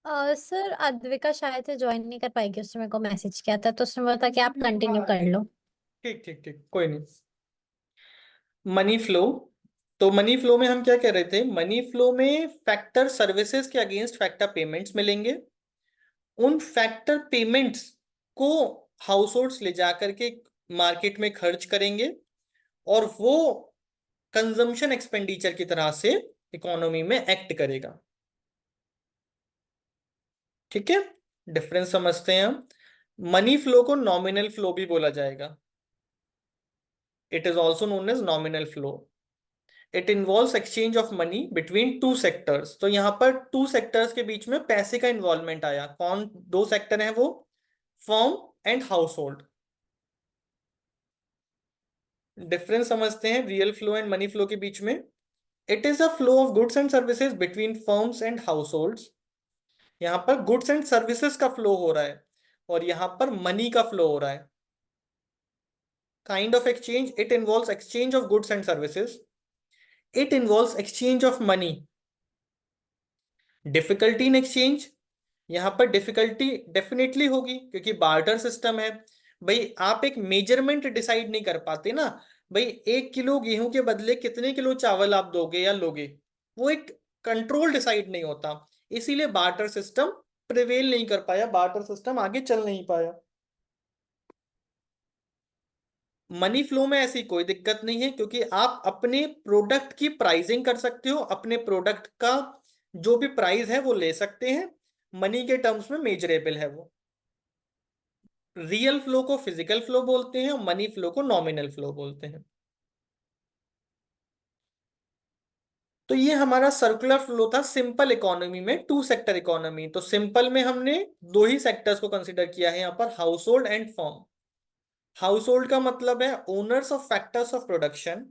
Sir Advika शायद से join नहीं कर पाएगी, उसने मेरे को मैसेज किया था तो उसने बोला था कि आप कंटिन्यू कर लो। ठीक ठीक ठीक, कोई नहीं। Money flow. तो मनी फ्लो में हम क्या कह रहे थे? मनी फ्लो में फैक्टर सर्विसेज के अगेंस्ट फैक्टर पेमेंट्स मिलेंगे। उन फैक्टर पेमेंट्स को हाउस होल्ड्स ले जाकर के मार्केट में खर्च करेंगे, और वो कंजम्पशन एक्सपेंडिचर की तरह से इकोनॉमी में एक्ट करेगा। ठीक है, डिफरेंस समझते हैं हम। मनी फ्लो को नॉमिनल फ्लो भी बोला जाएगा। It is also known as nominal flow. It involves exchange of money between two sectors. तो यहां पर टू सेक्टर्स के बीच में पैसे का इन्वॉल्वमेंट आया। कौन दो सेक्टर हैं वो? Firm and house hold. Difference समझते हैं real flow and money flow के बीच में। It is a flow of goods and services between firms and house holds. यहां पर गुड्स एंड सर्विसेज का फ्लो हो रहा है, और यहां पर मनी का फ्लो हो रहा है। Kind of exchange, it involves exchange of goods and services. It involves exchange of money. Difficulty in exchange, यहां पर डिफिकल्टी डेफिनेटली होगी क्योंकि बार्टर सिस्टम है। भाई आप एक मेजरमेंट डिसाइड नहीं कर पाते ना। भाई 1 किलो गेहूं के बदले कितने किलो चावल आप दोगे या लोगे, वो एक कंट्रोल डिसाइड नहीं होता। इसीलिए बार्टर सिस्टम प्रिवेल नहीं कर पाया, बार्टर सिस्टम आगे चल नहीं पाया। मनी फ्लो में ऐसी कोई दिक्कत नहीं है क्योंकि आप अपने प्रोडक्ट की प्राइसिंग कर सकते हो, अपने प्रोडक्ट का जो भी प्राइस है वो ले सकते हैं। मनी के टर्म्स में मेजरेबल है वो। रियल फ्लो को फिजिकल फ्लो बोलते हैं और मनी फ्लो को नॉमिनल फ्लो बोलते हैं। तो ये हमारा सर्कुलर फ्लो था सिंपल इकोनॉमी में, टू सेक्टर इकोनॉमी। तो सिंपल में हमने दो ही सेक्टर्स को कंसीडर किया है यहाँ पर, house hold and firm. House hold का मतलब है owners of factors of production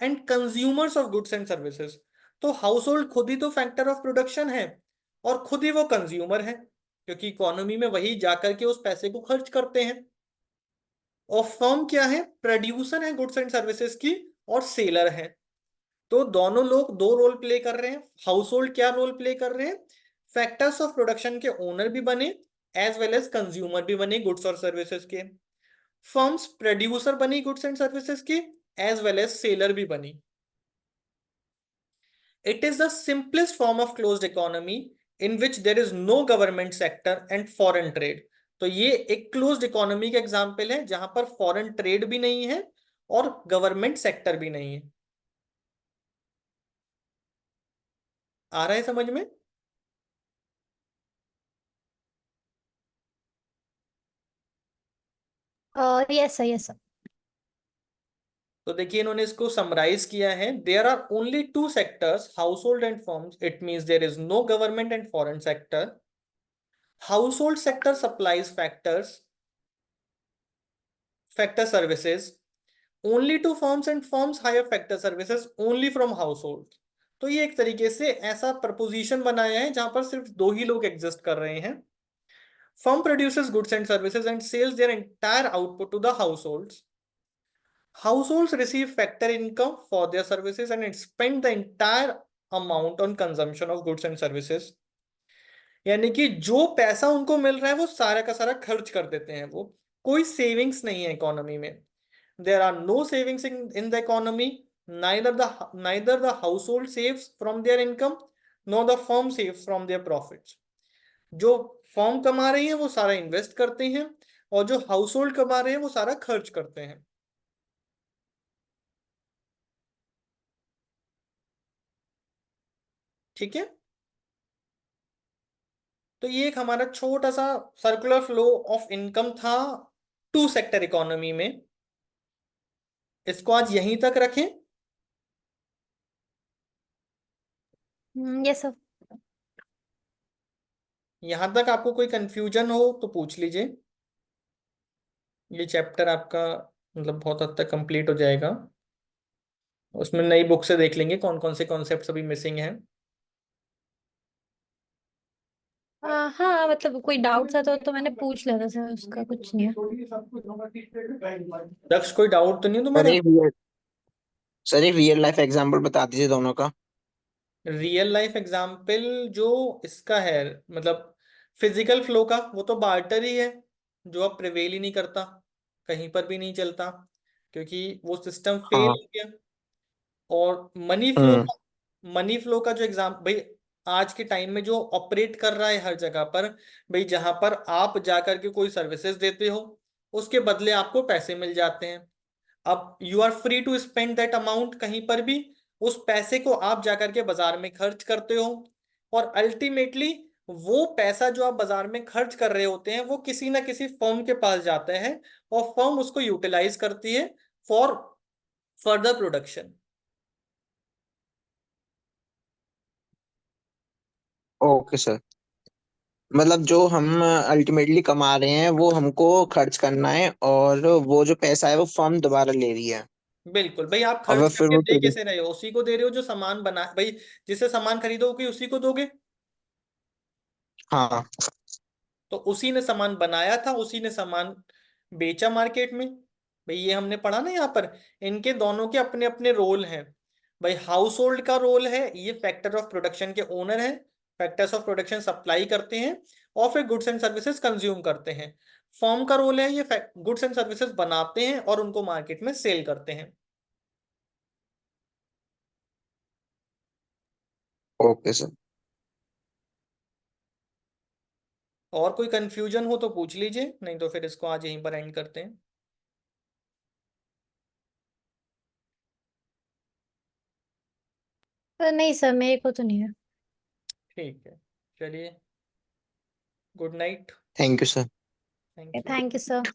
and consumers of goods and services. तो हाउस होल्ड खुद ही तो फैक्टर ऑफ प्रोडक्शन है और खुद ही वो कंज्यूमर है, क्योंकि इकोनॉमी में वही जाकर के उस पैसे को खर्च करते हैं। और फर्म क्या है? प्रोड्यूसर है गुड्स एंड सर्विसेज की, और सेलर है। तो दोनों लोग दो रोल प्ले कर रहे हैं। हाउस होल्ड क्या रोल प्ले कर रहे हैं? फैक्टर्स ऑफ प्रोडक्शन के ओनर भी बने, एज वेल एज कंज्यूमर भी बने गुड्स और सर्विसेज के। फर्म्स प्रोड्यूसर बनी गुड्स एंड सर्विसेज की, एज वेल एज सेलर भी बनी। It is the simplest form of closed economy in which there is no government sector and foreign trade. तो ये एक क्लोज्ड इकोनॉमी का एग्जाम्पल है जहां पर फॉरेन ट्रेड भी नहीं है और गवर्नमेंट सेक्टर भी नहीं है। आ रहा है समझ में? Yes sir, yes sir. तो देखिए इन्होंने इसको समराइज किया है। There are only two sectors, household and firms. It means there is no government and foreign sector. Household sector supplies factor services only to firms and firms hire factor services only from household। तो ये एक तरीके से ऐसा preposition बनाया है जहां पर सिर्फ दो ही लोग एग्जिस्ट कर रहे हैं। firm produces goods and services and sells their entire output to the households. Households receive factor income for their services and spend the entire amount on consumption of goods and services। यानी कि जो पैसा उनको मिल रहा है वो सारा का सारा खर्च कर देते हैं वो। कोई सेविंग्स नहीं है इकोनॉमी में। There are no savings in the economy. Neither the household saves from their income, nor the firm saves from their profits। जो फर्म कमा रही है वो सारा इन्वेस्ट करते हैं, और जो हाउस होल्ड कमा रहे हैं वो सारा खर्च करते हैं। ठीक है, तो ये एक हमारा छोटा सा सर्कुलर फ्लो ऑफ इनकम था टू सेक्टर इकोनॉमी में। इसको आज यहीं तक रखें। Yes sir. यहां तक आपको कोई कंफ्यूजन हो तो पूछ लीजिए। ये चैप्टर आपका मतलब बहुत हद तक कंप्लीट हो जाएगा। उसमें नई बुक से देख लेंगे कौन कौन से कॉन्सेप्ट अभी मिसिंग हैं। हाँ मतलब कोई डाउट था तो मैंने पूछ लिया था सर, उसका कुछ नहीं है। दक्ष कोई डाउट तो नहीं है सर तुम्हारा? एक रियल सर एक रियल लाइफ एग्जांपल बता दीजिए दोनों का। रियल लाइफ एग्जाम्पल जो इसका है, मतलब फिजिकल फ्लो का, वो तो बार्टर ही है, जो अब प्रिवेल ही नहीं करता, कहीं पर भी नहीं चलता, क्योंकि वो सिस्टम फेल हाँ। हो गया। और हम्म। मनी फ्लो का जो एग्जाम भाई, आज के टाइम में जो ऑपरेट कर रहा है हर जगह पर, भाई जहां पर आप जाकर के कोई सर्विसेज देते हो, उसके बदले आपको पैसे मिल जाते हैं। अब you are free to spend that amount कहीं पर भी, उस पैसे को आप जाकर के बाजार में खर्च करते हो, और अल्टीमेटली वो पैसा जो आप बाजार में खर्च कर रहे होते हैं वो किसी ना किसी फर्म के पास जाता है, और फर्म उसको यूटिलाइज करती है for further production. Okay sir. मतलब जो हम अल्टीमेटली कमा रहे हैं वो हमको खर्च करना है, और वो जो पैसा है वो फर्म दोबारा ले रही है। बिल्कुल भाई, आप और खर्च वह फिर करके वो दे कैसे रहे हो? उसी को दे रहे हो जो सामान बना भाई, जिससे सामान खरीदोगे उसी को दोगे। हाँ। तो उसी ने सामान बनाया था, उसी ने सामान बेचा मार्केट में। भाई ये हमने पढ़ा ना यहाँ पर, इनके दोनों के अपने अपने रोल हैं। भाई हाउस होल्ड का रोल है, ये फैक्टर ऑफ प्रोडक्शन के ओनर हैं, फैक्टर्स ऑफ प्रोडक्शन सप्लाई करते हैं और फिर गुड्स एंड सर्विसेज कंज्यूम करते हैं। फर्म का रोल है, ये गुड्स एंड सर्विसेज बनाते हैं और उनको मार्केट में सेल करते हैं। Okay sir. और कोई कंफ्यूजन हो तो पूछ लीजिए, नहीं तो फिर इसको आज यहीं पर एंड करते हैं। पर नहीं सर, मेरे को तो नहीं है। ठीक है, चलिए, good night. Thank you sir. Thank you. Thank you sir.